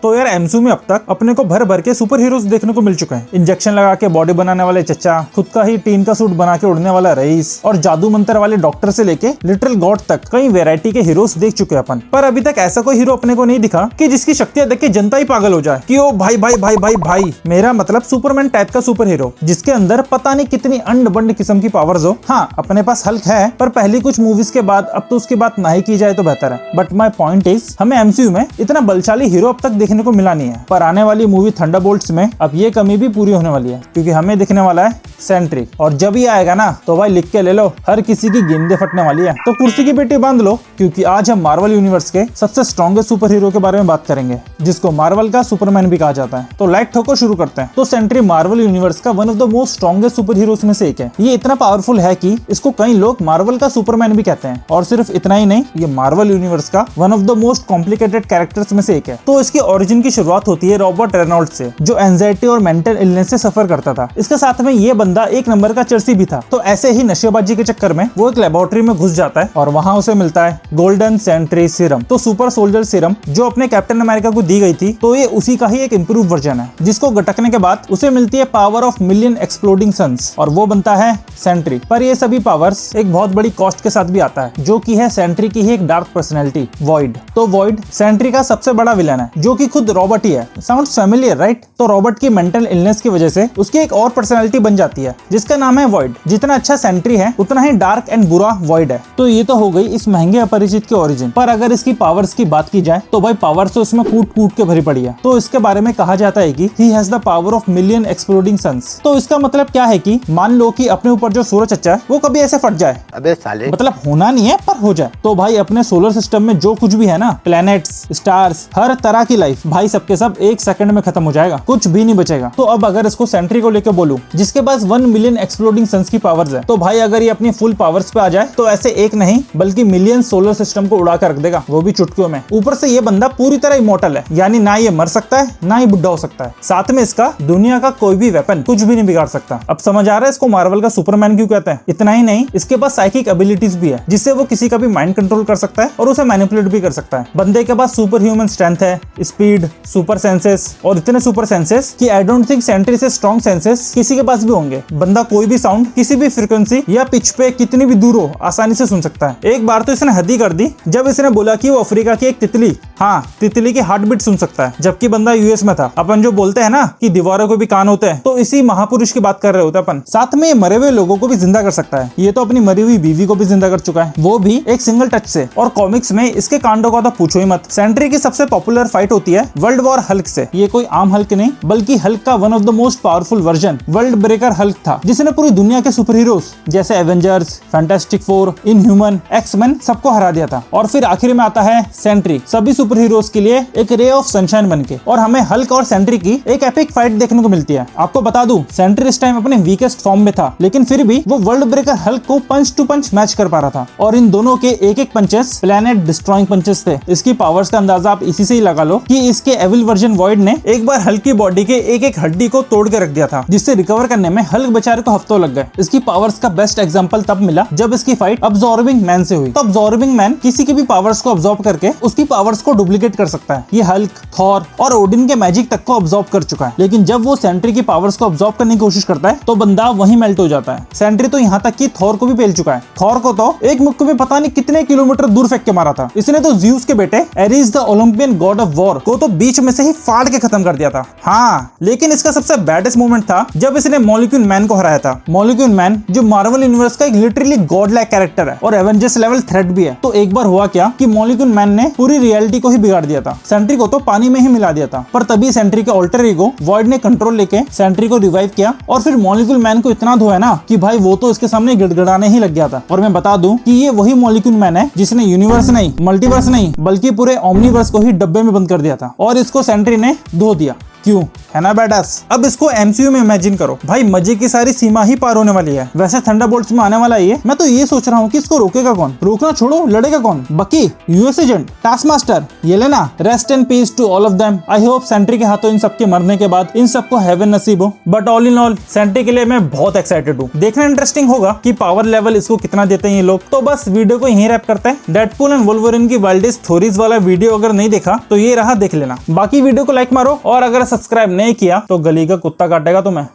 तो यार एमसीयू में अब तक अपने को भर भर के सुपर हीरोज देखने को मिल चुके हैं। इंजेक्शन लगा के बॉडी बनाने वाले चचा, खुद का ही टीन का सूट बना के उड़ने वाला रईस, और जादू मंत्र वाले डॉक्टर से लेके लिटिल गॉड तक कई वैरायटी के हीरोज देख चुके हैं अपन। पर अभी तक ऐसा कोई हीरो अपने को नहीं दिखा कि जिसकी शक्तियां देख के जनता ही पागल हो जाए कि ओ भाई भाई भाई भाई भाई, मेरा मतलब सुपरमैन टाइप का सुपर हीरो जिसके अंदर पता नहीं कितनी अंड बंड किस्म की पावर्स हो। हाँ, अपने पास हल्क है, पर पहली कुछ मूवीज के बाद अब तो उसकी बात ना ही की जाए तो बेहतर है। बट माय पॉइंट इज, हमें एमसीयू में इतना बलशाली हीरो अब तक देखने को मिला नहीं है। पर आने वाली मूवी थंडरबोल्ट्स में अब ये कमी भी पूरी होने वाली है, क्योंकि हमें दिखने वाला है सेंट्री। और जब ये आएगा ना तो भाई लिख के ले लो, हर किसी की गेंदें फटने वाली है। तो कुर्सी की पेटी बांध लो, क्योंकि आज हम मार्वल यूनिवर्स के सबसे स्ट्रॉन्गेस्ट सुपर हीरो के बारे में बात करेंगे, जिसको मार्वल का सुपरमैन भी कहा जाता है। तो लाइट ठोको, शुरू करते हैं। तो सेंट्री मार्वल यूनिवर्स का one of the most strongest super heroes में से एक है। ये इतना पावरफुल है कि इसको कई लोग मार्वल का सुपरमैन भी कहते हैं। और सिर्फ इतना ही नहीं, ये मार्वल यूनिवर्स का one of the most complicated characters में से एक है। तो इसकी ओरिजिन की शुरुआत होती है रॉबर्ट रेनॉल्ड से, जो एंजाइटी और मेंटल इलनेस से सफर करता था। इसके साथ में ये बंदा एक नंबर का चर्सी भी था। तो ऐसे ही नशेबाजी के चक्कर में वो एक लेबोरेटरी में घुस जाता है और वहां उसे मिलता है गोल्डन सेंट्री सीरम, तो सुपर सोल्जर सीरम, जो अपने कैप्टन अमेरिका को दी गई थी। तो ये उसी का ही एक इंप्रूव वर्जन है, जिसको गटकने के बाद उसे मिलती है power of million exploding suns, और वो बनता है सेंट्री। पर ये सभी पावर्स एक बहुत बड़ी कॉस्ट के साथ भी आता है, जो कि है सेंट्री की ही एक डार्क पर्सनैलिटी, वॉइड। तो वॉइड सेंट्री का सबसे बड़ा विलन है, जो कि खुद रॉबर्ट ही है। Sounds familiar, right? तो रॉबर्ट की मेंटल इलनेस की वजह से उसकी एक और पर्सनैलिटी बन जाती है, जिसका नाम है वॉइड। जितना अच्छा सेंट्री है, उतना ही डार्क एंड बुरा वॉइड है। तो ये तो हो गई इस महंगे अपरिचित की ओरिजिन। पर अगर इसकी पावर्स की बात की जाए तो भाई पावर्स तो इसमें कूट कूट के भरी पड़ी है। तो इसके बारे में कहा जाता है कि he has the power of million exploding suns. तो इसका मतलब क्या है कि मान लो कि अपने ऊपर जो सूरज चच्चा है वो कभी ऐसे फट जाए, अबे साले, मतलब होना नहीं है पर हो जाए, तो भाई अपने सोलर सिस्टम में जो कुछ भी है ना, प्लैनेट्स, स्टार्स, हर तरह की लाइफ, भाई सबके सब एक सेकंड में खत्म हो जाएगा, कुछ भी नहीं बचेगा। तो अब अगर इसको सेंट्री को लेकर बोलूं, जिसके पास 1 मिलियन एक्सप्लोडिंग सन्स की पावर्स है, तो भाई अगर ये अपनी फुल पावर्स पे आ जाए तो ऐसे एक नहीं बल्कि मिलियन सोलर सिस्टम को उड़ा कर रख देगा, वो भी चुटकियों में। ऊपर से ये बंदा पूरी तरह इमॉर्टल है, यानी ना ये मर सकता है ना ही बुढ़ा हो सकता है। साथ में इसका दुनिया का कोई भी वेपन कुछ भी नहीं बिगाड़ सकता। अब समझ आ रहा है इसको मार्वल का सुपरमैन क्यों कहते हैं। इतना ही नहीं, इसके पास साइकिक एबिलिटीज भी है, जिससे वो किसी का भी माइंड कंट्रोल कर सकता है और उसे मैनिपुलेट भी कर सकता है। बंदे के पास सुपर ह्यूमन स्ट्रेंथ है, स्पीड, सुपर सेंसेस, और इतने सुपर सेंसेस कि आई डोंट थिंक सेंट्री से स्ट्रॉन्ग सेंसेस किसी के पास भी होंगे। बंदा कोई भी साउंड किसी भी फ्रीक्वेंसी या पिच पे कितनी भी दूर हो आसानी से सुन सकता है। एक बार तो इसने हद ही कर दी जब इसने बोला कि वो अफ्रीका की एक तितली, हाँ तितली की हार्ट बीट सुन सकता है, जबकि बंदा यूएस में था। अपन जो बोलते हैं ना कि दीवारों को भी कान होते हैं, तो इसी महापुरुष की बात कर रहे होते हैं अपन। साथ में ये मरे हुए लोगों को भी जिंदा कर सकता है। ये तो अपनी मरी हुई बीवी को भी जिंदा कर चुका है, वो भी एक सिंगल टच से। और कॉमिक्स में इसके कांडों का तो पूछो ही मत। सेंट्री की सबसे पॉपुलर फाइट होती है वर्ल्ड वॉर हल्क से। ये कोई आम हल्क नहीं, बल्कि हल्क का one of the most powerful version World Breaker Hulk था, जिसने पूरी दुनिया के सुपर हीरोज जैसे Avengers, Fantastic Four, Inhuman, X-Men सबको हरा दिया था। और फिर आखिर में आता है सेंट्री, सभी सुपर हीरोज के लिए एक रे ऑफ सनशाइन बनके। और हमें हल्क और सेंट्री की एक एपिक फाइट देखने को मिलती है। आपको बता दूं, सेंट्री इस टाइम अपने वीकेस्ट फॉर्म में था, लेकिन फिर भी वो वर्ल्ड ब्रेकर हल्क को पंच टू पंच मैच कर पा रहा था। और इन दोनों के एक एक पंचेस प्लैनेट डिस्ट्रॉइंग पंचेस थे। इसकी पावर्स का अंदाजा आप इसी से ही लगा लो कि इसके एविल वर्जन वॉइड ने एक बार हल्क की बॉडी के एक एक हड्डी को तोड़ के रख दिया था, जिससे रिकवर करने में हल्क बेचारे को हफ्तों लग गए। इसकी पावर्स का बेस्ट एग्जांपल तब मिला जब इसकी फाइट अब्सॉर्बिंग मैन से हुई। तो अब्सॉर्बिंग मैन किसी की भी पावर्स को अब्सॉर्ब करके उसकी पावर्स को डुप्लीकेट कर सकता है। ये हल्क, थॉर और ओडिन के मैजिक तक को अब्सॉर्ब कर चुका है। लेकिन जब वो सेंट्री की पावर्स को अब्सॉर्ब करने की कोशिश करता है तो बंदा वहीं मेल्ट हो जाता है। सेंट्री तो यहाँ तक कि थॉर को भी पेल चुका है। थॉर को तो एक मुक्के में पता नहीं कितने किलोमीटर दूर फेंक के मारा था। इसने तो ज़्यूस के बेटे Ares the Olympian god of war को तो बीच में से ही फाड़ के खत्म कर दिया था। हाँ, लेकिन इसका सबसे बैडेस्ट मोमेंट था जब इसने मॉलिक्यूल मैन को हराया था। मॉलिक्यूल मैन जो मार्वल यूनिवर्स का एक लिटरली गॉड लाइक कैरेक्टर है और एवेंजर्स लेवल थ्रेट भी है। तो एक बार हुआ क्या कि मॉलिक्यूल मैन ने पूरी रियलिटी को ही बिगाड़ दिया था। सेंट्री को तो पानी में ही मिला दिया था। पर तभी सेंट्री के ऑल्टर ईगो वॉइड ने कंट्रोल लेके सेंट्री को रिवाइव किया और फिर मॉलिक्यूल मैन को इतना धोया ना कि भाई वो तो इसके सामने गिड़गिड़ाने ही लग गया था। और मैं बता दूं कि ये वही मॉलिक्यूल मैन है जिसने यूनिवर्स नहीं, मल्टीवर्स नहीं, बल्कि पूरे ओमनीवर्स को ही डब्बे में बंद कर दिया था और इसको सेंट्री ने धो दिया। क्यों, है ना बैडास। अब इसको एमसीयू में इमेजिन करो भाई, मजे की सारी सीमा ही पार होने वाली है। वैसे थंडरबोल्ट्स में आने वाला ये, मैं तो ये सोच रहा हूँ कि इसको रोकेगा कौन, रोकना छोड़ो लड़ेगा कौन। Bucky, US agent, Taskmaster, Yelena, rest and peace to all of them. I hope Sentry के हाथों इन सबके मरने के बाद इन सबको हेवन नसीब हो। But all in all Sentry के लिए मैं बहुत एक्साइटेड हूँ। देखना इंटरेस्टिंग होगा कि पावर लेवल इसको कितना देते हैं ये लोग। तो बस वीडियो को यहीं रैप करते हैं। डेडपूल एंड वुल्वरीन की वाइल्डेस्ट थ्योरीज वाला वीडियो अगर नहीं देखा तो ये रहा, देख लेना। बाकी वीडियो को लाइक मारो, और अगर सब्सक्राइब नहीं किया तो गली का कुत्ता काटेगा तुम्हें।